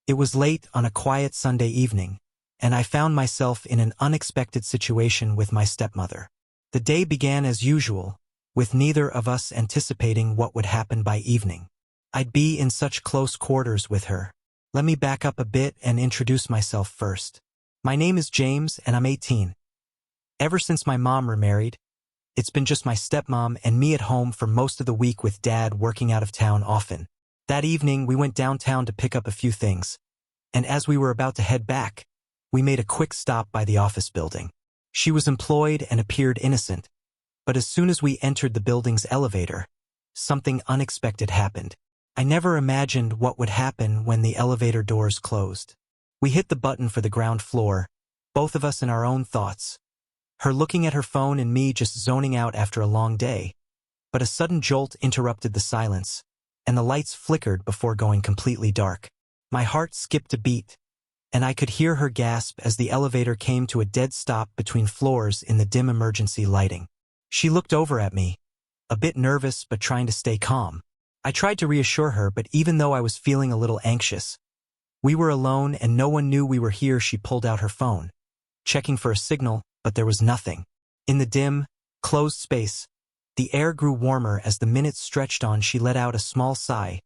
It was late on a quiet Sunday evening, and I found myself in an unexpected situation with my stepmother. The day began as usual, with neither of us anticipating what would happen by evening. I'd be in such close quarters with her. Let me back up a bit and introduce myself first. My name is James, and I'm 18. Ever since my mom remarried, it's been just my stepmom and me at home for most of the week, with Dad working out of town often. That evening, we went downtown to pick up a few things, and as we were about to head back, we made a quick stop by the office building. She was employed and appeared innocent, but as soon as we entered the building's elevator, something unexpected happened. I never imagined what would happen when the elevator doors closed. We hit the button for the ground floor, both of us in our own thoughts, her looking at her phone and me just zoning out after a long day. But a sudden jolt interrupted the silence, and the lights flickered before going completely dark. My heart skipped a beat, and I could hear her gasp as the elevator came to a dead stop between floors in the dim emergency lighting. She looked over at me, a bit nervous but trying to stay calm. I tried to reassure her, but even though I was feeling a little anxious, we were alone and no one knew we were here. She pulled out her phone, checking for a signal, but there was nothing. In the dim, closed space, the air grew warmer as the minutes stretched on. She let out a small sigh,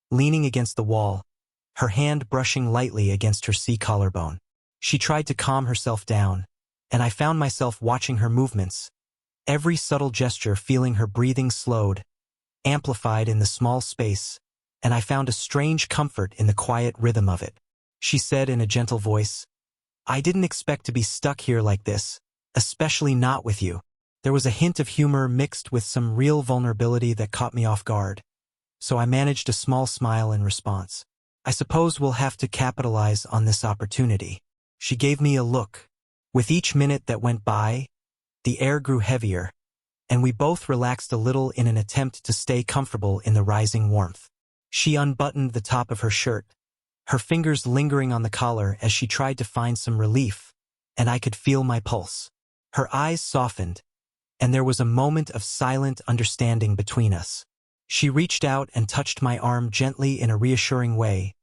leaning against the wall, her hand brushing lightly against her collarbone. She tried to calm herself down, and I found myself watching her movements, every subtle gesture, feeling her breathing slowed, amplified in the small space, and I found a strange comfort in the quiet rhythm of it. She said in a gentle voice, "I didn't expect to be stuck here like this, especially not with you." There was a hint of humor mixed with some real vulnerability that caught me off guard, so I managed a small smile in response. "I suppose we'll have to capitalize on this opportunity." She gave me a look. With each minute that went by, the air grew heavier, and we both relaxed a little in an attempt to stay comfortable in the rising warmth. She unbuttoned the top of her shirt, her fingers lingering on the collar as she tried to find some relief, and I could feel my pulse. Her eyes softened, and there was a moment of silent understanding between us. She reached out and touched my arm gently in a reassuring way,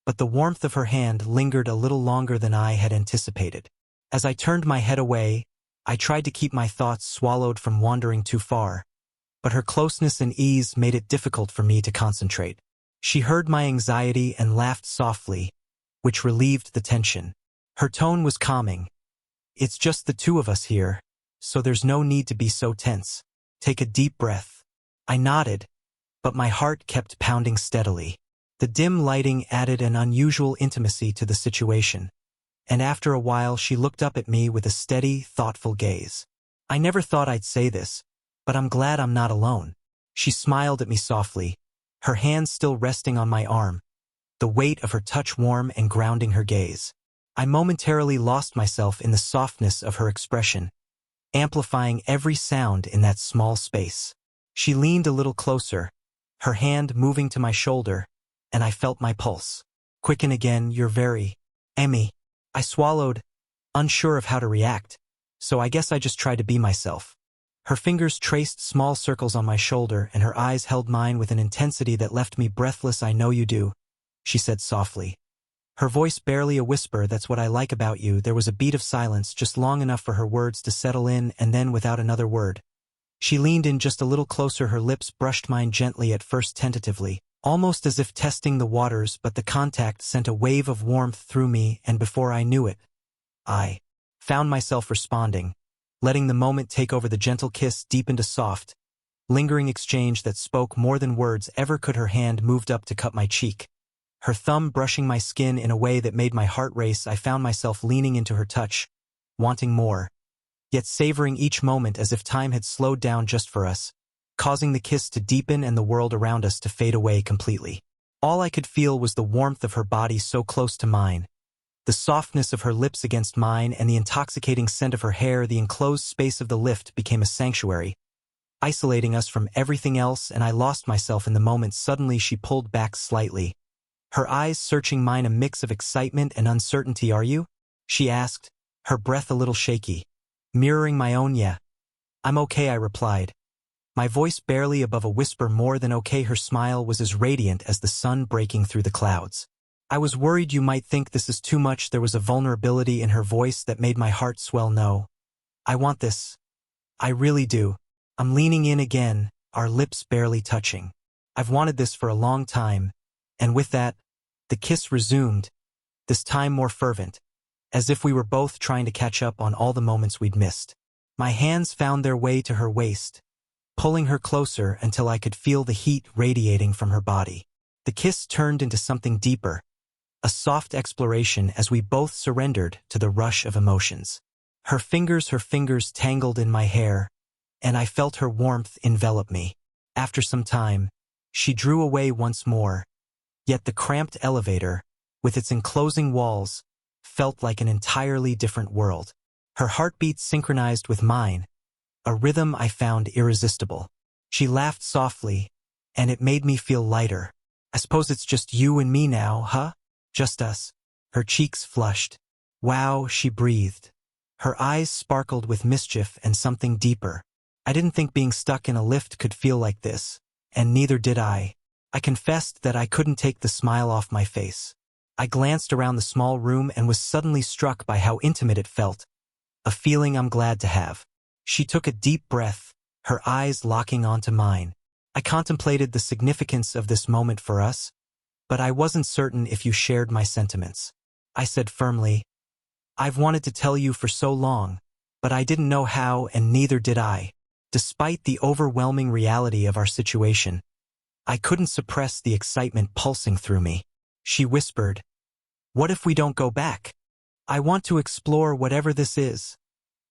but the warmth of her hand lingered a little longer than I had anticipated. As I turned my head away, I tried to keep my thoughts swallowed from wandering too far, but her closeness and ease made it difficult for me to concentrate. She heard my anxiety and laughed softly, which relieved the tension. Her tone was calming. "It's just the two of us here, so there's no need to be so tense. Take a deep breath." I nodded, but my heart kept pounding steadily. The dim lighting added an unusual intimacy to the situation, and after a while she looked up at me with a steady, thoughtful gaze. "I never thought I'd say this, but I'm glad I'm not alone." She smiled at me softly, her hand still resting on my arm, the weight of her touch warm and grounding her gaze. I momentarily lost myself in the softness of her expression, amplifying every sound in that small space. She leaned a little closer, her hand moving to my shoulder, and I felt my pulse quicken again. "You're very Emmy." I swallowed, unsure of how to react, so I guess I just tried to be myself. Her fingers traced small circles on my shoulder, and her eyes held mine with an intensity that left me breathless. "I know you do," she said softly, her voice barely a whisper. "That's what I like about you." There was a beat of silence, just long enough for her words to settle in, and then without another word, she leaned in just a little closer. Her lips brushed mine gently, at first tentatively, almost as if testing the waters, but the contact sent a wave of warmth through me, and before I knew it, I found myself responding, letting the moment take over. The gentle kiss deepened, a soft, lingering exchange that spoke more than words ever could. Her hand moved up to cup my cheek, her thumb brushing my skin in a way that made my heart race. I found myself leaning into her touch, wanting more, yet savoring each moment as if time had slowed down just for us, causing the kiss to deepen and the world around us to fade away completely. All I could feel was the warmth of her body so close to mine, the softness of her lips against mine, and the intoxicating scent of her hair. The enclosed space of the lift became a sanctuary, isolating us from everything else, and I lost myself in the moment. Suddenly she pulled back slightly, her eyes searching mine, a mix of excitement and uncertainty. "Are you?" she asked, her breath a little shaky, mirroring my own. "Yeah, I'm okay," I replied, my voice barely above a whisper. "More than okay." Her smile was as radiant as the sun breaking through the clouds. I was worried you might think this is too much. There was a vulnerability in her voice that made my heart swell. No. I want this. I really do. I'm leaning in again, our lips barely touching. I've wanted this for a long time, and with that, the kiss resumed, this time more fervent, as if we were both trying to catch up on all the moments we'd missed. My hands found their way to her waist, pulling her closer until I could feel the heat radiating from her body. The kiss turned into something deeper, a soft exploration as we both surrendered to the rush of emotions. Her fingers tangled in my hair, and I felt her warmth envelop me. After some time, she drew away once more, yet the cramped elevator, with its enclosing walls, felt like an entirely different world. Her heartbeat synchronized with mine, a rhythm I found irresistible. She laughed softly, and it made me feel lighter. I suppose it's just you and me now, huh? Just us. Her cheeks flushed. Wow, she breathed. Her eyes sparkled with mischief and something deeper. I didn't think being stuck in a lift could feel like this, and neither did I. I confessed that I couldn't take the smile off my face. I glanced around the small room and was suddenly struck by how intimate it felt, a feeling I'm glad to have. She took a deep breath, her eyes locking onto mine. I contemplated the significance of this moment for us, but I wasn't certain if you shared my sentiments. I said firmly, I've wanted to tell you for so long, but I didn't know how, and neither did I. Despite the overwhelming reality of our situation, I couldn't suppress the excitement pulsing through me. She whispered, what if we don't go back? I want to explore whatever this is,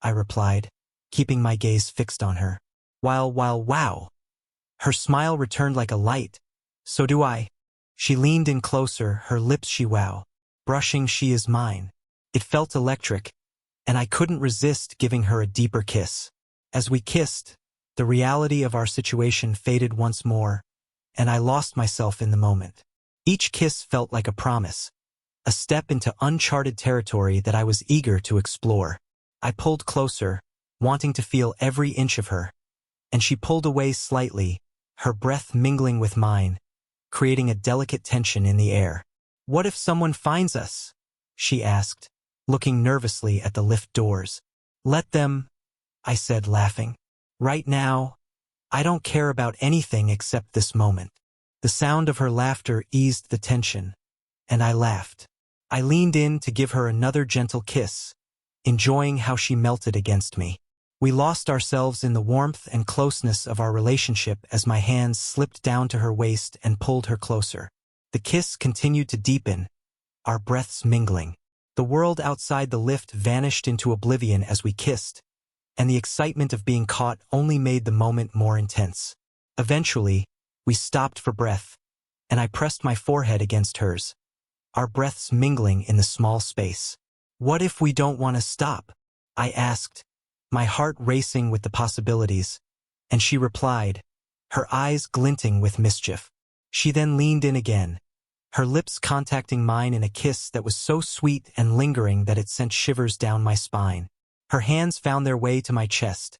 I replied, keeping my gaze fixed on her. Wow. Her smile returned like a light. So do I. She leaned in closer, her lips brushing she is mine. It felt electric, and I couldn't resist giving her a deeper kiss. As we kissed, the reality of our situation faded once more, and I lost myself in the moment. Each kiss felt like a promise, a step into uncharted territory that I was eager to explore. I pulled closer, wanting to feel every inch of her, and she pulled away slightly, her breath mingling with mine, creating a delicate tension in the air. What if someone finds us? She asked, looking nervously at the lift doors. Let them, I said, laughing. Right now, I don't care about anything except this moment. The sound of her laughter eased the tension, and I laughed. I leaned in to give her another gentle kiss, enjoying how she melted against me. We lost ourselves in the warmth and closeness of our relationship as my hands slipped down to her waist and pulled her closer. The kiss continued to deepen, our breaths mingling. The world outside the lift vanished into oblivion as we kissed, and the excitement of being caught only made the moment more intense. Eventually, we stopped for breath, and I pressed my forehead against hers, our breaths mingling in the small space. What if we don't want to stop? I asked, my heart racing with the possibilities, and she replied, her eyes glinting with mischief. She then leaned in again, her lips contacting mine in a kiss that was so sweet and lingering that it sent shivers down my spine. Her hands found their way to my chest,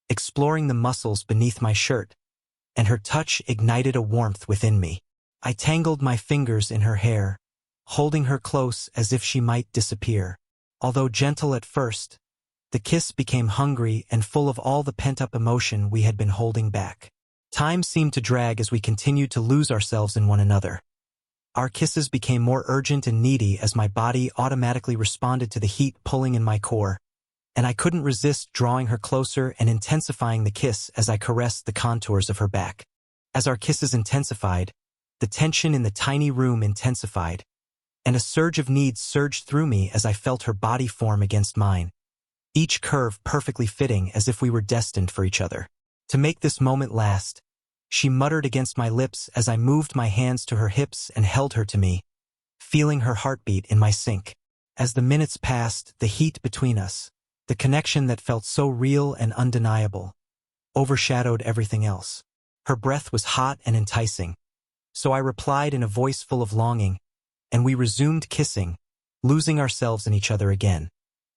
exploring the muscles beneath my shirt, and her touch ignited a warmth within me. I tangled my fingers in her hair, holding her close as if she might disappear. Although gentle at first, the kiss became hungry and full of all the pent-up emotion we had been holding back. Time seemed to drag as we continued to lose ourselves in one another. Our kisses became more urgent and needy as my body automatically responded to the heat pulling in my core, and I couldn't resist drawing her closer and intensifying the kiss as I caressed the contours of her back. As our kisses intensified, the tension in the tiny room intensified, and a surge of need surged through me as I felt her body form against mine, each curve perfectly fitting as if we were destined for each other. To make this moment last, she muttered against my lips as I moved my hands to her hips and held her to me, feeling her heartbeat in my sink. As the minutes passed, the heat between us, the connection that felt so real and undeniable, overshadowed everything else. Her breath was hot and enticing, so I replied in a voice full of longing, and we resumed kissing, losing ourselves in each other again,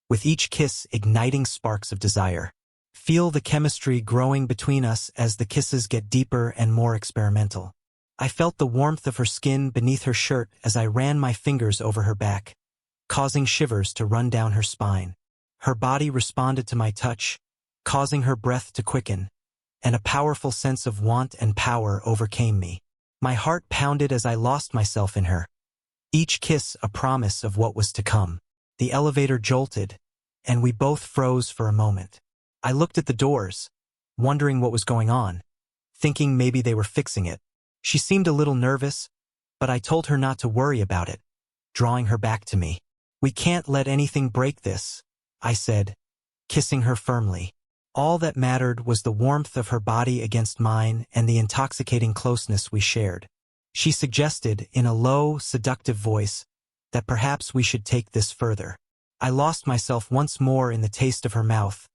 with each kiss igniting sparks of desire. Feel the chemistry growing between us as the kisses get deeper and more experimental. I felt the warmth of her skin beneath her shirt as I ran my fingers over her back, causing shivers to run down her spine. Her body responded to my touch, causing her breath to quicken, and a powerful sense of want and power overcame me. My heart pounded as I lost myself in her, each kiss a promise of what was to come. The elevator jolted, and we both froze for a moment. I looked at the doors, wondering what was going on, thinking maybe they were fixing it. She seemed a little nervous, but I told her not to worry about it, drawing her back to me. "We can't let anything break this," I said, kissing her firmly. All that mattered was the warmth of her body against mine and the intoxicating closeness we shared. She suggested, in a low, seductive voice, that perhaps we should take this further. I lost myself once more in the taste of her mouth,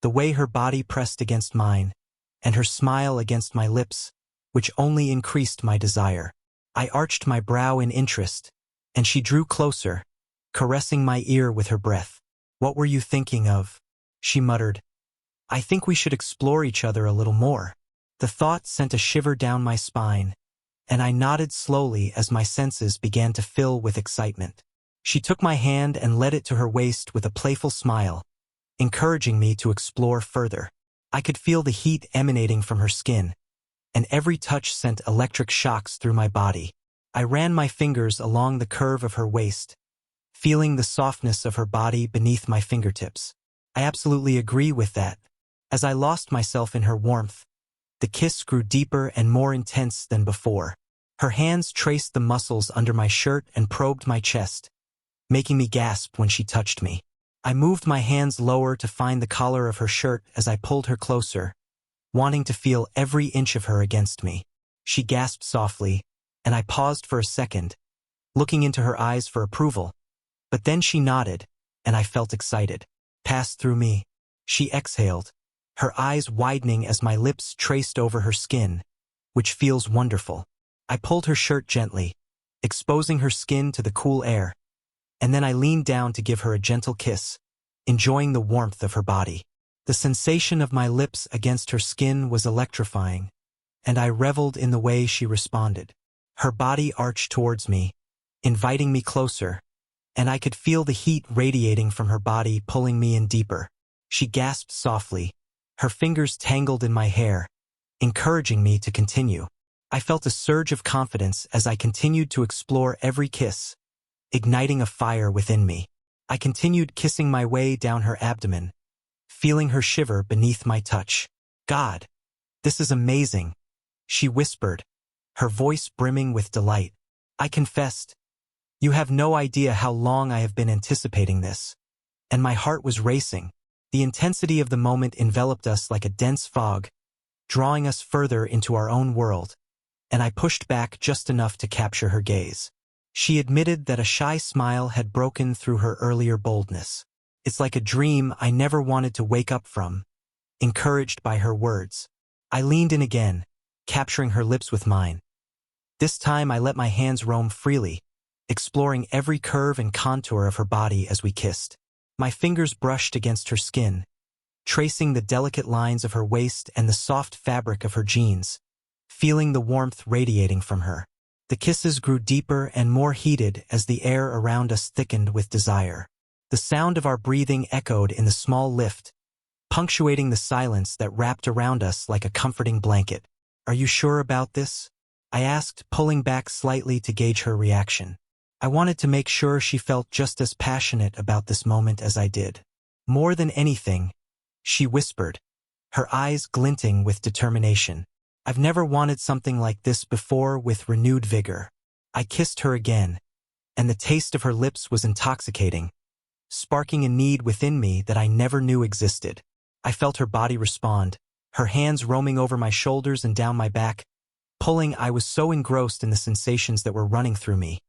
the way her body pressed against mine, and her smile against my lips, which only increased my desire. I arched my brow in interest, and she drew closer, caressing my ear with her breath. "What were you thinking of?" she muttered. "I think we should explore each other a little more." The thought sent a shiver down my spine, and I nodded slowly as my senses began to fill with excitement. She took my hand and led it to her waist with a playful smile, encouraging me to explore further. I could feel the heat emanating from her skin, and every touch sent electric shocks through my body. I ran my fingers along the curve of her waist, feeling the softness of her body beneath my fingertips. I absolutely agree with that. As I lost myself in her warmth, the kiss grew deeper and more intense than before. Her hands traced the muscles under my shirt and probed my chest, making me gasp when she touched me. I moved my hands lower to find the collar of her shirt as I pulled her closer, wanting to feel every inch of her against me. She gasped softly, and I paused for a second, looking into her eyes for approval. But then she nodded, and I felt excited. "Pass through me," she exhaled, her eyes widening as my lips traced over her skin, "which feels wonderful." I pulled her shirt gently, exposing her skin to the cool air, and then I leaned down to give her a gentle kiss, enjoying the warmth of her body. The sensation of my lips against her skin was electrifying, and I reveled in the way she responded. Her body arched towards me, inviting me closer, and I could feel the heat radiating from her body pulling me in deeper. She gasped softly, her fingers tangled in my hair, encouraging me to continue. I felt a surge of confidence as I continued to explore every kiss, igniting a fire within me. I continued kissing my way down her abdomen, feeling her shiver beneath my touch. "God, this is amazing," she whispered, her voice brimming with delight. I confessed, "You have no idea how long I have been anticipating this." And my heart was racing. The intensity of the moment enveloped us like a dense fog, drawing us further into our own world, and I pushed back just enough to capture her gaze. She admitted that a shy smile had broken through her earlier boldness. "It's like a dream I never wanted to wake up from," encouraged by her words. I leaned in again, capturing her lips with mine. This time I let my hands roam freely, exploring every curve and contour of her body as we kissed. My fingers brushed against her skin, tracing the delicate lines of her waist and the soft fabric of her jeans, feeling the warmth radiating from her. The kisses grew deeper and more heated as the air around us thickened with desire. The sound of our breathing echoed in the small lift, punctuating the silence that wrapped around us like a comforting blanket. "Are you sure about this?" I asked, pulling back slightly to gauge her reaction. I wanted to make sure she felt just as passionate about this moment as I did. "More than anything," she whispered, her eyes glinting with determination. "I've never wanted something like this before." With renewed vigor, I kissed her again, and the taste of her lips was intoxicating, sparking a need within me that I never knew existed. I felt her body respond, her hands roaming over my shoulders and down my back, pulling. I was so engrossed in the sensations that were running through me,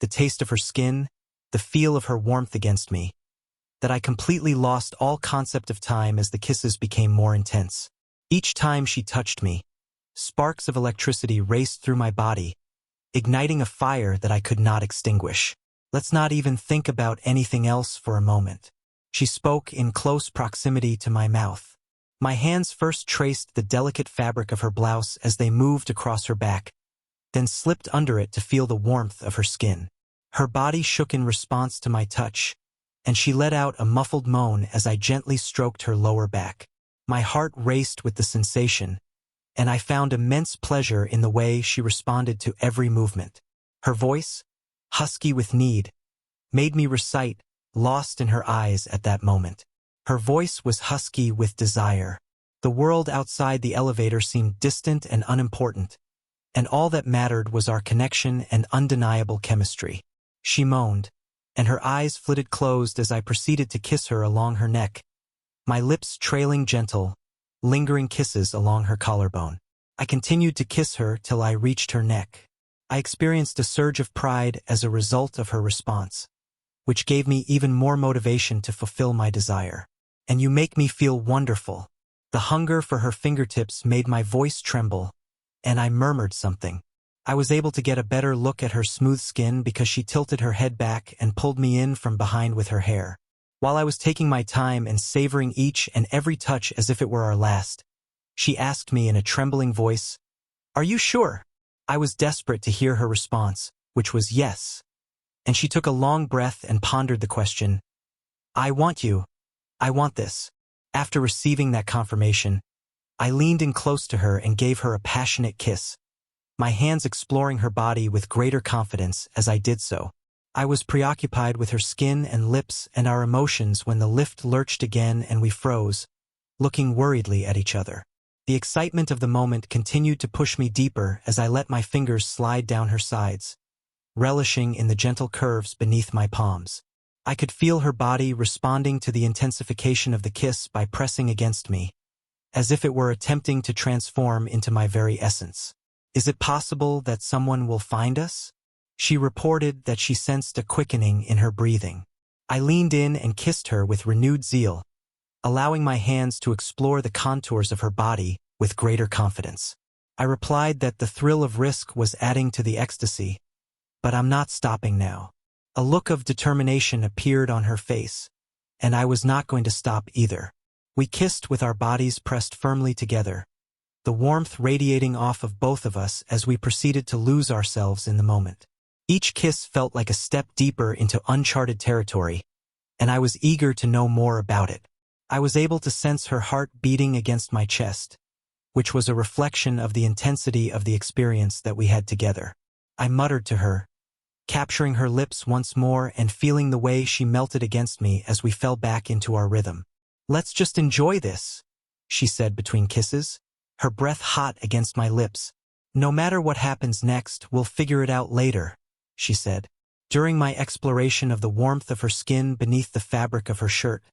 the taste of her skin, the feel of her warmth against me, that I completely lost all concept of time as the kisses became more intense. Each time she touched me, sparks of electricity raced through my body, igniting a fire that I could not extinguish. "Let's not even think about anything else for a moment," she spoke in close proximity to my mouth. My hands first traced the delicate fabric of her blouse as they moved across her back, then slipped under it to feel the warmth of her skin. Her body shook in response to my touch, and she let out a muffled moan as I gently stroked her lower back. My heart raced with the sensation, and I found immense pleasure in the way she responded to every movement. Her voice, husky with need, made me recite, lost in her eyes at that moment. Her voice was husky with desire. The world outside the elevator seemed distant and unimportant, and all that mattered was our connection and undeniable chemistry. She moaned, and her eyes flitted closed as I proceeded to kiss her along her neck, my lips trailing gentle, lingering kisses along her collarbone. I continued to kiss her till I reached her neck. I experienced a surge of pride as a result of her response, which gave me even more motivation to fulfill my desire. "And you make me feel wonderful." The hunger for her fingertips made my voice tremble, and I murmured something. I was able to get a better look at her smooth skin because she tilted her head back and pulled me in from behind with her hair. While I was taking my time and savoring each and every touch as if it were our last, she asked me in a trembling voice, "Are you sure?" I was desperate to hear her response, which was yes, and she took a long breath and pondered the question. "I want you. I want this." After receiving that confirmation, I leaned in close to her and gave her a passionate kiss, my hands exploring her body with greater confidence as I did so. I was preoccupied with her skin and lips and our emotions when the lift lurched again and we froze, looking worriedly at each other. The excitement of the moment continued to push me deeper as I let my fingers slide down her sides, relishing in the gentle curves beneath my palms. I could feel her body responding to the intensification of the kiss by pressing against me, as if it were attempting to transform into my very essence. "Is it possible that someone will find us?" She reported that she sensed a quickening in her breathing. I leaned in and kissed her with renewed zeal, allowing my hands to explore the contours of her body with greater confidence. I replied that the thrill of risk was adding to the ecstasy, but I'm not stopping now. A look of determination appeared on her face, and I was not going to stop either. We kissed with our bodies pressed firmly together, the warmth radiating off of both of us as we proceeded to lose ourselves in the moment. Each kiss felt like a step deeper into uncharted territory, and I was eager to know more about it. I was able to sense her heart beating against my chest, which was a reflection of the intensity of the experience that we had together. I muttered to her, capturing her lips once more and feeling the way she melted against me as we fell back into our rhythm. "Let's just enjoy this," she said between kisses, her breath hot against my lips. "No matter what happens next, we'll figure it out later," she said. During my exploration of the warmth of her skin beneath the fabric of her shirt,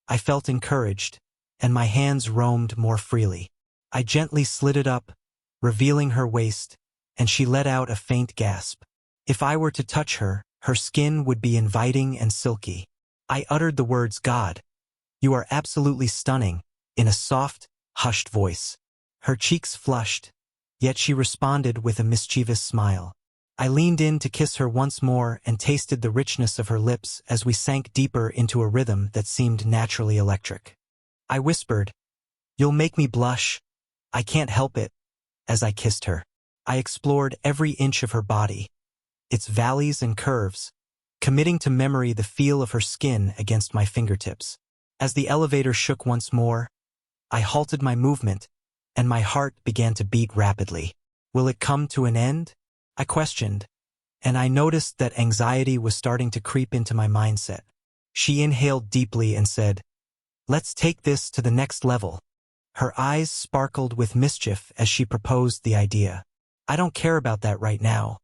I felt encouraged, and my hands roamed more freely. I gently slid it up, revealing her waist, and she let out a faint gasp. If I were to touch her, her skin would be inviting and silky. I uttered the words, "God, you are absolutely stunning," in a soft, hushed voice. Her cheeks flushed, yet she responded with a mischievous smile. I leaned in to kiss her once more and tasted the richness of her lips as we sank deeper into a rhythm that seemed naturally electric. I whispered, "You'll make me blush. I can't help it," as I kissed her. I explored every inch of her body, its valleys and curves, committing to memory the feel of her skin against my fingertips. As the elevator shook once more, I halted my movement, and my heart began to beat rapidly. "Will it come to an end?" I questioned, and I noticed that anxiety was starting to creep into my mindset. She inhaled deeply and said, "Let's take this to the next level." Her eyes sparkled with mischief as she proposed the idea. "I don't care about that right now."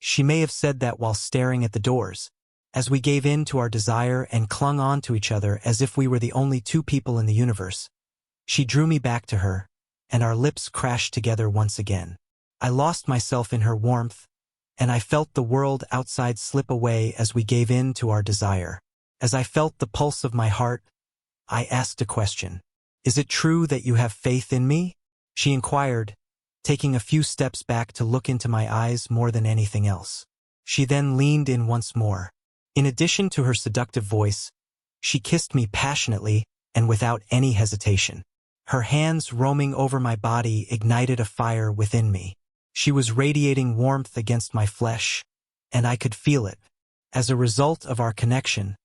She may have said that while staring at the doors, as we gave in to our desire and clung on to each other as if we were the only two people in the universe. She drew me back to her, and our lips crashed together once again. I lost myself in her warmth, and I felt the world outside slip away as we gave in to our desire. As I felt the pulse of my heart, I asked a question. "Is it true that you have faith in me?" She inquired, taking a few steps back to look into my eyes more than anything else. She then leaned in once more. In addition to her seductive voice, she kissed me passionately and without any hesitation. Her hands roaming over my body ignited a fire within me. She was radiating warmth against my flesh, and I could feel it. As a result of our connection,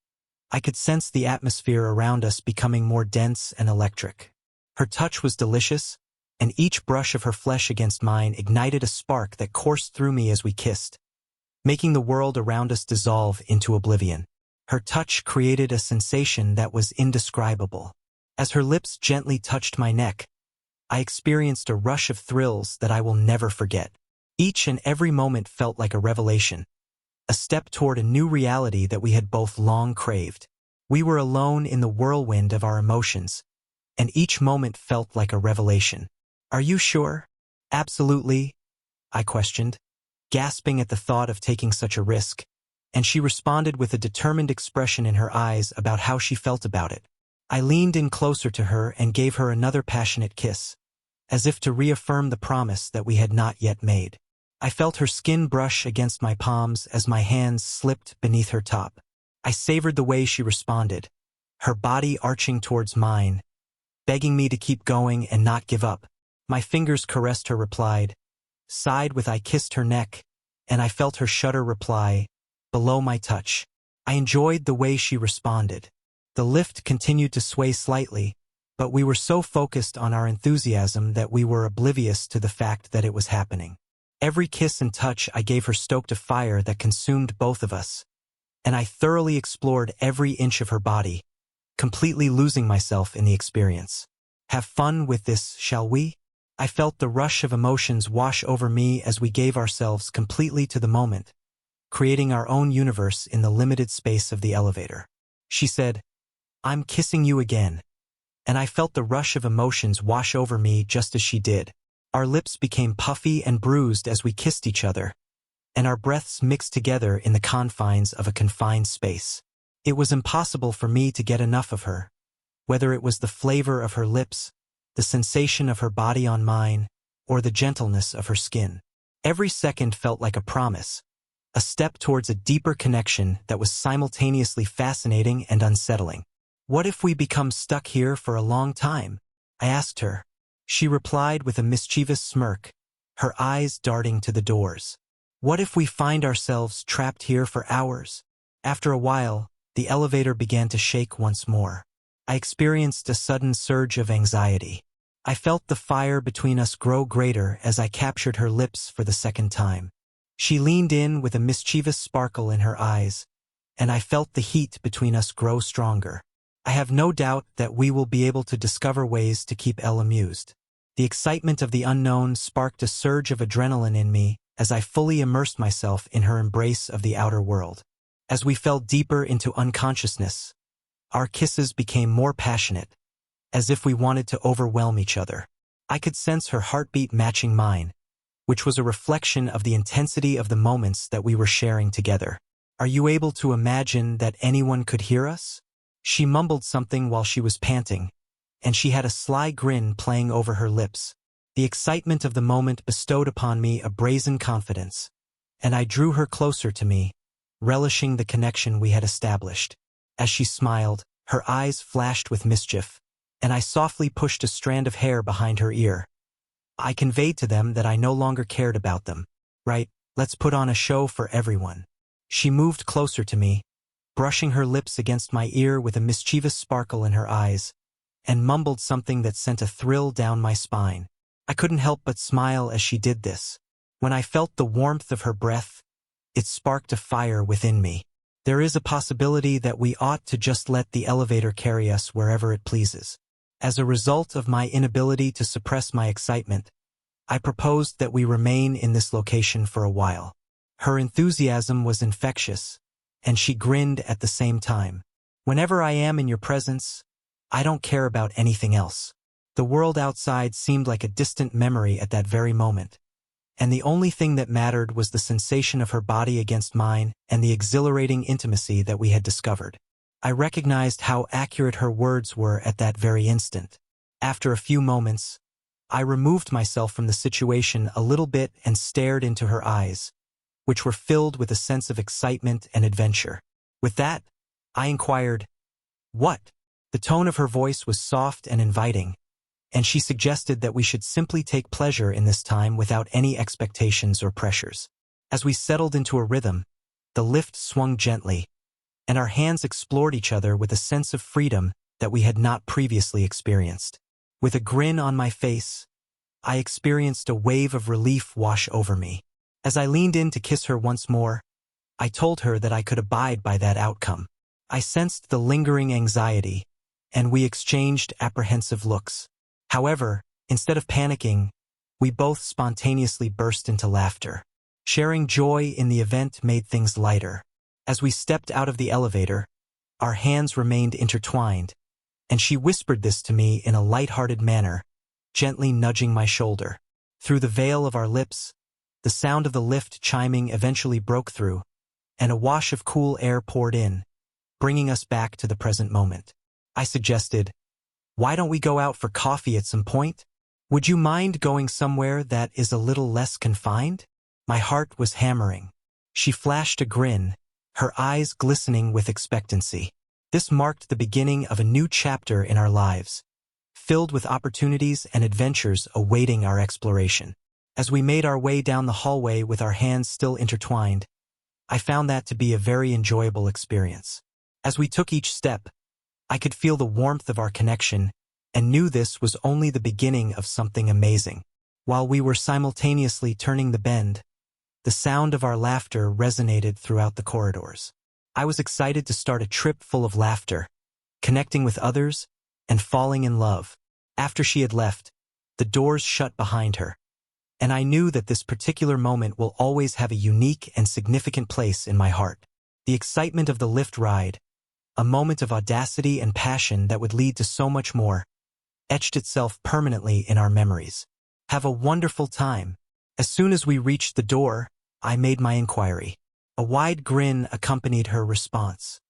I could sense the atmosphere around us becoming more dense and electric. Her touch was delicious, and each brush of her flesh against mine ignited a spark that coursed through me as we kissed, making the world around us dissolve into oblivion. Her touch created a sensation that was indescribable. As her lips gently touched my neck, I experienced a rush of thrills that I will never forget. Each and every moment felt like a revelation, a step toward a new reality that we had both long craved. We were alone in the whirlwind of our emotions, and each moment felt like a revelation. "Are you sure?" "Absolutely," I questioned, gasping at the thought of taking such a risk, and she responded with a determined expression in her eyes about how she felt about it. I leaned in closer to her and gave her another passionate kiss, as if to reaffirm the promise that we had not yet made. I felt her skin brush against my palms as my hands slipped beneath her top. I savored the way she responded, her body arching towards mine, begging me to keep going and not give up. My fingers caressed her reply, sighed with I kissed her neck, and I felt her shudder reply, below my touch. I enjoyed the way she responded. The lift continued to sway slightly, but we were so focused on our enthusiasm that we were oblivious to the fact that it was happening. Every kiss and touch I gave her stoked a fire that consumed both of us, and I thoroughly explored every inch of her body, completely losing myself in the experience. "Have fun with this, shall we?" I felt the rush of emotions wash over me as we gave ourselves completely to the moment, creating our own universe in the limited space of the elevator. She said, "I'm kissing you again," and I felt the rush of emotions wash over me just as she did. Our lips became puffy and bruised as we kissed each other, and our breaths mixed together in the confines of a confined space. It was impossible for me to get enough of her, whether it was the flavor of her lips, the sensation of her body on mine, or the gentleness of her skin. Every second felt like a promise, a step towards a deeper connection that was simultaneously fascinating and unsettling. "What if we become stuck here for a long time?" I asked her. She replied with a mischievous smirk, her eyes darting to the doors. "What if we find ourselves trapped here for hours?" After a while, the elevator began to shake once more. I experienced a sudden surge of anxiety. I felt the fire between us grow greater as I captured her lips for the second time. She leaned in with a mischievous sparkle in her eyes, and I felt the heat between us grow stronger. I have no doubt that we will be able to discover ways to keep Elle amused. The excitement of the unknown sparked a surge of adrenaline in me as I fully immersed myself in her embrace of the outer world. As we fell deeper into unconsciousness, our kisses became more passionate, as if we wanted to overwhelm each other. I could sense her heartbeat matching mine, which was a reflection of the intensity of the moments that we were sharing together. "Are you able to imagine that anyone could hear us?" She mumbled something while she was panting, and she had a sly grin playing over her lips. The excitement of the moment bestowed upon me a brazen confidence, and I drew her closer to me, relishing the connection we had established. As she smiled, her eyes flashed with mischief, and I softly pushed a strand of hair behind her ear. I conveyed to them that I no longer cared about them. "Right, let's put on a show for everyone." She moved closer to me, brushing her lips against my ear with a mischievous sparkle in her eyes, and mumbled something that sent a thrill down my spine. I couldn't help but smile as she did this. When I felt the warmth of her breath, it sparked a fire within me. There is a possibility that we ought to just let the elevator carry us wherever it pleases. As a result of my inability to suppress my excitement, I proposed that we remain in this location for a while. Her enthusiasm was infectious, and she grinned at the same time. "Whenever I am in your presence, I don't care about anything else." The world outside seemed like a distant memory at that very moment, and the only thing that mattered was the sensation of her body against mine and the exhilarating intimacy that we had discovered. I recognized how accurate her words were at that very instant. After a few moments, I removed myself from the situation a little bit and stared into her eyes, which were filled with a sense of excitement and adventure. With that, I inquired, "What?" The tone of her voice was soft and inviting, and she suggested that we should simply take pleasure in this time without any expectations or pressures. As we settled into a rhythm, the lift swung gently, and our hands explored each other with a sense of freedom that we had not previously experienced. With a grin on my face, I experienced a wave of relief wash over me. As I leaned in to kiss her once more, I told her that I could abide by that outcome. I sensed the lingering anxiety, and we exchanged apprehensive looks. However, instead of panicking, we both spontaneously burst into laughter. Sharing joy in the event made things lighter. As we stepped out of the elevator, our hands remained intertwined, and she whispered this to me in a light-hearted manner, gently nudging my shoulder. Through the veil of our lips, the sound of the lift chiming eventually broke through, and a wash of cool air poured in, bringing us back to the present moment. I suggested, "Why don't we go out for coffee at some point? Would you mind going somewhere that is a little less confined?" My heart was hammering. She flashed a grin, her eyes glistening with expectancy. This marked the beginning of a new chapter in our lives, filled with opportunities and adventures awaiting our exploration. As we made our way down the hallway with our hands still intertwined, I found that to be a very enjoyable experience. As we took each step, I could feel the warmth of our connection and knew this was only the beginning of something amazing. While we were simultaneously turning the bend, the sound of our laughter resonated throughout the corridors. I was excited to start a trip full of laughter, connecting with others, and falling in love. After she had left, the doors shut behind her, and I knew that this particular moment will always have a unique and significant place in my heart. The excitement of the lift ride, a moment of audacity and passion that would lead to so much more, etched itself permanently in our memories. Have a wonderful time. As soon as we reached the door, I made my inquiry. A wide grin accompanied her response.